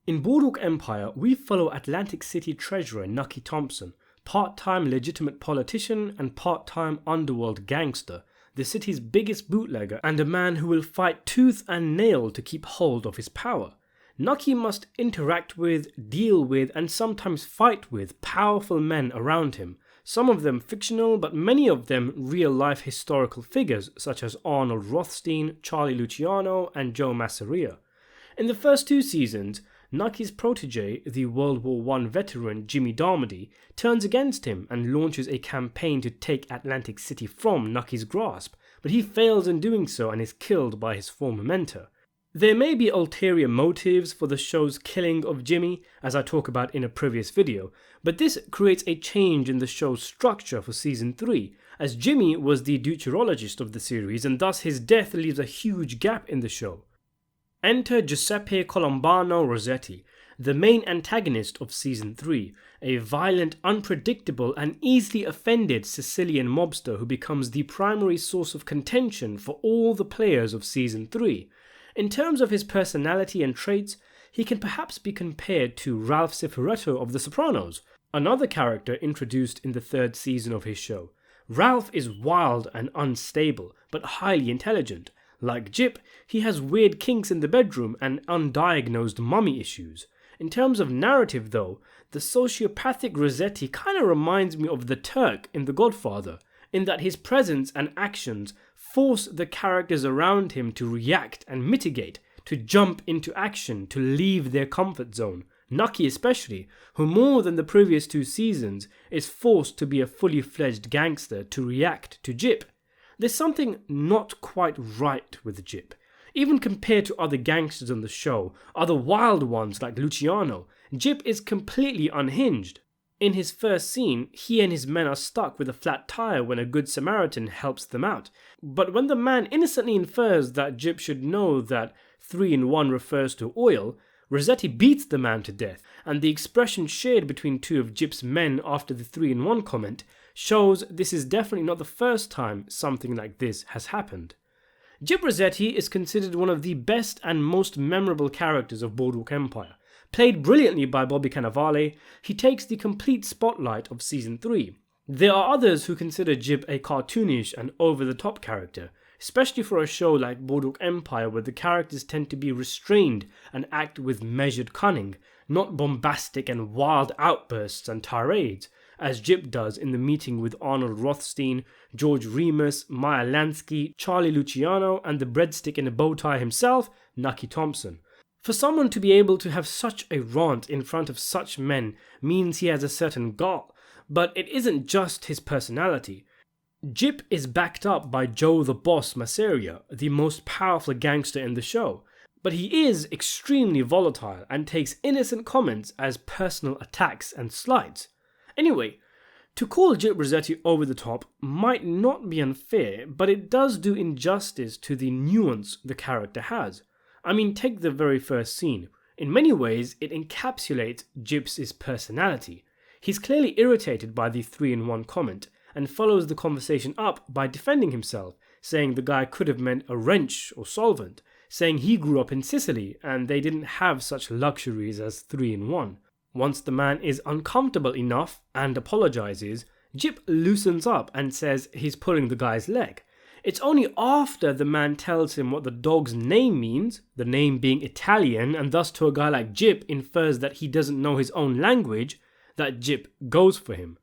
In Boardwalk Empire, we follow Atlantic City treasurer Nucky Thompson, part-time legitimate politician and part-time underworld gangster, the city's biggest bootlegger and a man who will fight tooth and nail to keep hold of his power. Nucky must interact with, deal with and sometimes fight with powerful men around him, some of them fictional but many of them real-life historical figures such as Arnold Rothstein, Charlie Luciano and Joe Masseria. In the first 2 seasons, Nucky's protege, the World War I veteran Jimmy Darmody, turns against him and launches a campaign to take Atlantic City from Nucky's grasp, but he fails in doing so and is killed by his former mentor. There may be ulterior motives for the show's killing of Jimmy, as I talk about in a previous video, but this creates a change in the show's structure for Season 3, as Jimmy was the deuterologist of the series and thus his death leaves a huge gap in the show. Enter Giuseppe Colombano Rosetti, the main antagonist of Season 3, a violent, unpredictable and easily offended Sicilian mobster who becomes the primary source of contention for all the players of Season 3. In terms of his personality and traits, he can perhaps be compared to Ralph Cifaretto of The Sopranos, another character introduced in the 3rd season of his show. Ralph is wild and unstable, but highly intelligent. Like Gyp, he has weird kinks in the bedroom and undiagnosed mummy issues. In terms of narrative though, the sociopathic Rosetti kinda reminds me of the Turk in The Godfather, in that his presence and actions force the characters around him to react and mitigate, to jump into action, to leave their comfort zone. Nucky especially, who more than the previous 2 seasons is forced to be a fully fledged gangster to react to Gyp. There's something not quite right with Gyp. Even compared to other gangsters on the show, other wild ones like Luciano, Gyp is completely unhinged. In his first scene, he and his men are stuck with a flat tire when a good Samaritan helps them out. But when the man innocently infers that Gyp should know that 3-in-1 refers to oil, Rosetti beats the man to death, and the expression shared between 2 of Gyp's men after the 3-in-1 comment shows this is definitely not the first time something like this has happened. Gyp Rosetti is considered one of the best and most memorable characters of Boardwalk Empire. Played brilliantly by Bobby Cannavale, he takes the complete spotlight of Season 3. There are others who consider Gyp a cartoonish and over-the-top character, especially for a show like Boardwalk Empire where the characters tend to be restrained and act with measured cunning, not bombastic and wild outbursts and tirades, as Gyp does in the meeting with Arnold Rothstein, George Remus, Maya Lansky, Charlie Luciano and the breadstick in a bow tie himself, Nucky Thompson. For someone to be able to have such a rant in front of such men means he has a certain gall, but it isn't just his personality. Gyp is backed up by Joe the Boss Masseria, the most powerful gangster in the show, but he is extremely volatile and takes innocent comments as personal attacks and slights. Anyway, to call Gyp Rosetti over the top might not be unfair, but it does do injustice to the nuance the character has. I mean, take the very first scene. In many ways, it encapsulates Gyp's personality. He's clearly irritated by the 3-in-1 comment, and follows the conversation up by defending himself, saying the guy could have meant a wrench or solvent, saying he grew up in Sicily and they didn't have such luxuries as 3-in-1. Once the man is uncomfortable enough and apologizes, Gyp loosens up and says he's pulling the guy's leg. It's only after the man tells him what the dog's name means, the name being Italian and thus to a guy like Gyp infers that he doesn't know his own language, that Gyp goes for him.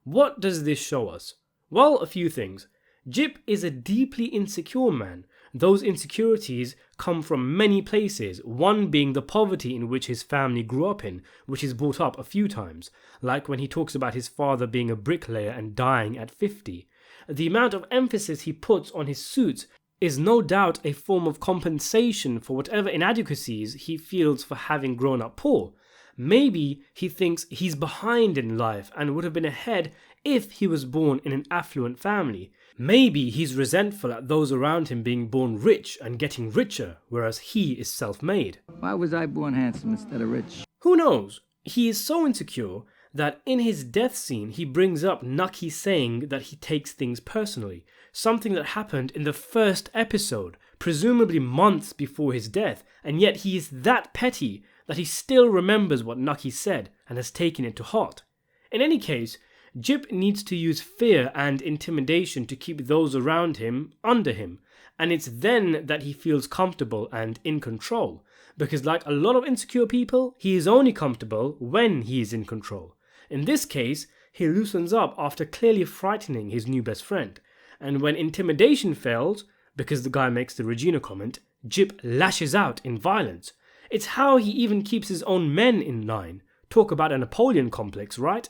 What does this show us? Well, a few things. Gyp is a deeply insecure man. Those insecurities come from many places, one being the poverty in which his family grew up in, which is brought up a few times, like when he talks about his father being a bricklayer and dying at 50. The amount of emphasis he puts on his suits is no doubt a form of compensation for whatever inadequacies he feels for having grown up poor. Maybe he thinks he's behind in life and would have been ahead if he was born in an affluent family. Maybe he's resentful at those around him being born rich and getting richer, whereas he is self-made. Why was I born handsome instead of rich? Who knows? He is so insecure that in his death scene he brings up Nucky saying that he takes things personally, something that happened in the first episode, presumably months before his death, and yet he is that petty that he still remembers what Nucky said and has taken it to heart. In any case, Gyp needs to use fear and intimidation to keep those around him under him, and it's then that he feels comfortable and in control, because like a lot of insecure people, he is only comfortable when he is in control. In this case, he loosens up after clearly frightening his new best friend, and when intimidation fails, because the guy makes the Regina comment, Gyp lashes out in violence. It's how he even keeps his own men in line. Talk about a Napoleon complex, right?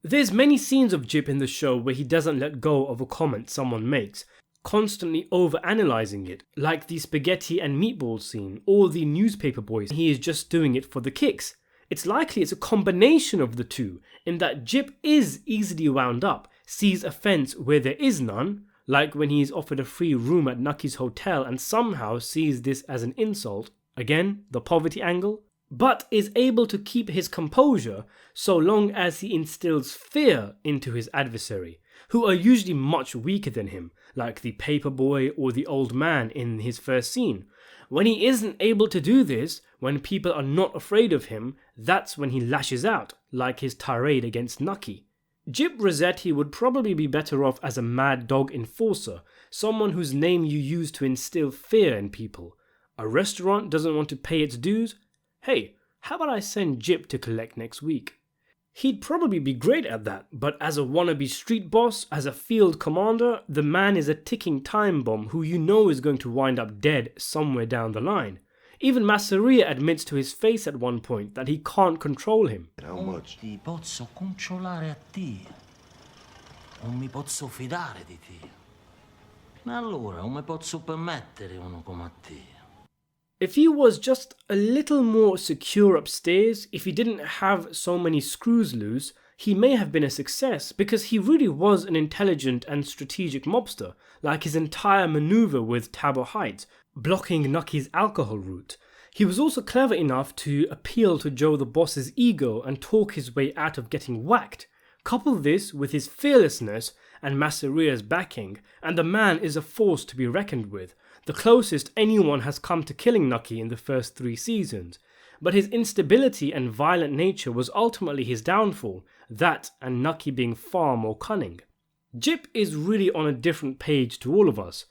There's many scenes of Gyp in the show where he doesn't let go of a comment someone makes, constantly over-analysing it, like the spaghetti and meatballs scene, or the newspaper boys. He is just doing it for the kicks. It's likely it's a combination of the two, in that Gyp is easily wound up, sees offence where there is none, like when he is offered a free room at Nucky's hotel and somehow sees this as an insult, again, the poverty angle, but is able to keep his composure so long as he instills fear into his adversary, who are usually much weaker than him, like the paperboy or the old man in his first scene. When he isn't able to do this, when people are not afraid of him, that's when he lashes out, like his tirade against Nucky. Gyp Rosetti would probably be better off as a mad dog enforcer, someone whose name you use to instill fear in people. A restaurant doesn't want to pay its dues? Hey, how about I send Gyp to collect next week? He'd probably be great at that, but as a wannabe street boss, as a field commander, the man is a ticking time bomb who you know is going to wind up dead somewhere down the line. Even Masseria admits to his face at one point that he can't control him. How much? Ti posso controllare a te. Non mi posso fidare di te. Allora, come posso permettere uno come a te? If he was just a little more secure upstairs, if he didn't have so many screws loose, he may have been a success, because he really was an intelligent and strategic mobster, like his entire maneuver with Tabor Heights, blocking Nucky's alcohol route. He was also clever enough to appeal to Joe the boss's ego and talk his way out of getting whacked. Couple this with his fearlessness and Masseria's backing, and the man is a force to be reckoned with, the closest anyone has come to killing Nucky in the first 3 seasons. But his instability and violent nature was ultimately his downfall, that and Nucky being far more cunning. Gyp is really on a different page to all of us.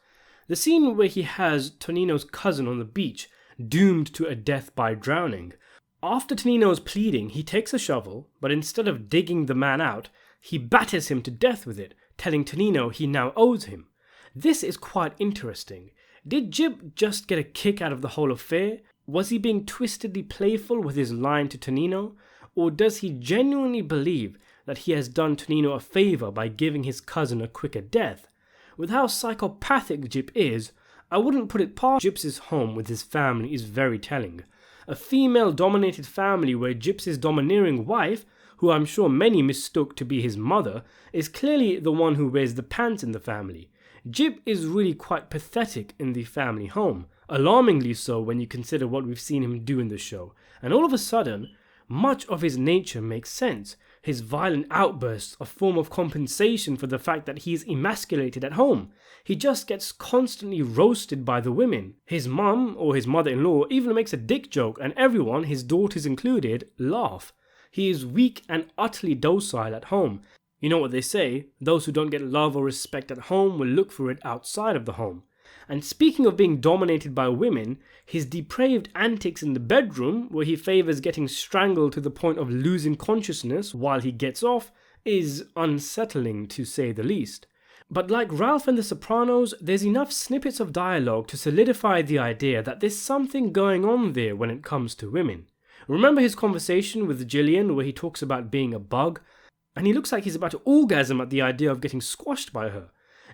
The scene where he has Tonino's cousin on the beach, doomed to a death by drowning. After Tonino's pleading, he takes a shovel, but instead of digging the man out, he batters him to death with it, telling Tonino he now owes him. This is quite interesting. Did Gyp just get a kick out of the whole affair? Was he being twistedly playful with his line to Tonino? Or does he genuinely believe that he has done Tonino a favour by giving his cousin a quicker death? With how psychopathic Gyp is, I wouldn't put it past. Gyp's home with his family is very telling. A female-dominated family where Gyp's domineering wife, who I'm sure many mistook to be his mother, is clearly the one who wears the pants in the family. Gyp is really quite pathetic in the family home, alarmingly so when you consider what we've seen him do in the show, and all of a sudden, much of his nature makes sense. His violent outbursts are a form of compensation for the fact that he is emasculated at home. He just gets constantly roasted by the women. His mum, or his mother-in-law, even makes a dick joke, and everyone, his daughters included, laugh. He is weak and utterly docile at home. You know what they say, those who don't get love or respect at home will look for it outside of the home. And speaking of being dominated by women, his depraved antics in the bedroom, where he favours getting strangled to the point of losing consciousness while he gets off, is unsettling to say the least. But like Ralph and The Sopranos, there's enough snippets of dialogue to solidify the idea that there's something going on there when it comes to women. Remember his conversation with Gillian where he talks about being a bug? And he looks like he's about to orgasm at the idea of getting squashed by her.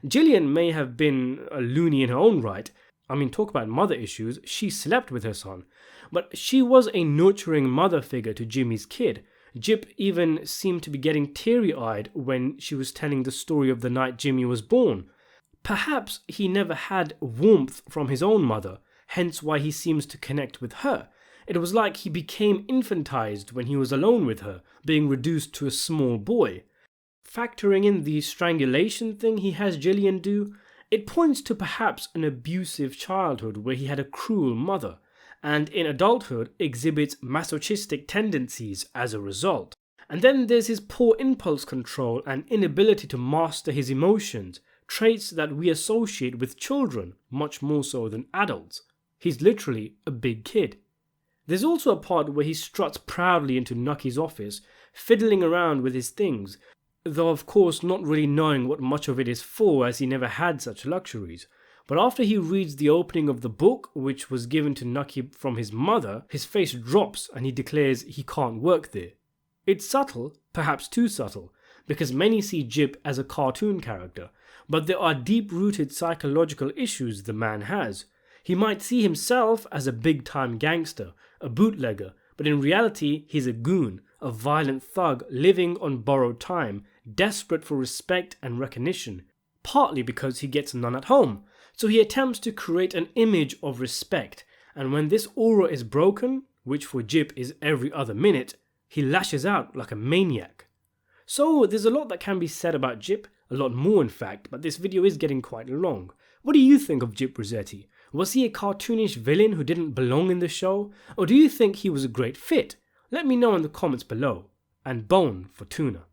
Gillian may have been a loony in her own right. I mean, talk about mother issues, she slept with her son. But she was a nurturing mother figure to Jimmy's kid. Gyp even seemed to be getting teary-eyed when she was telling the story of the night Jimmy was born. Perhaps he never had warmth from his own mother, hence why he seems to connect with her. It was like he became infantized when he was alone with her, being reduced to a small boy. Factoring in the strangulation thing he has Gillian do, it points to perhaps an abusive childhood where he had a cruel mother, and in adulthood exhibits masochistic tendencies as a result. And then there's his poor impulse control and inability to master his emotions, traits that we associate with children much more so than adults. He's literally a big kid. There's also a part where he struts proudly into Nucky's office, fiddling around with his things, though of course not really knowing what much of it is for, as he never had such luxuries. But after he reads the opening of the book, which was given to Nucky from his mother, his face drops and he declares he can't work there. It's subtle, perhaps too subtle, because many see Gyp as a cartoon character, but there are deep-rooted psychological issues the man has. He might see himself as a big-time gangster, a bootlegger, but in reality he's a goon, a violent thug living on borrowed time, desperate for respect and recognition, partly because he gets none at home. So he attempts to create an image of respect, and when this aura is broken, which for Gyp is every other minute, he lashes out like a maniac. So there's a lot that can be said about Gyp, a lot more in fact, but this video is getting quite long. What do you think of Gyp Rosetti? Was he a cartoonish villain who didn't belong in the show? Or do you think he was a great fit? Let me know in the comments below. And bone for tuna.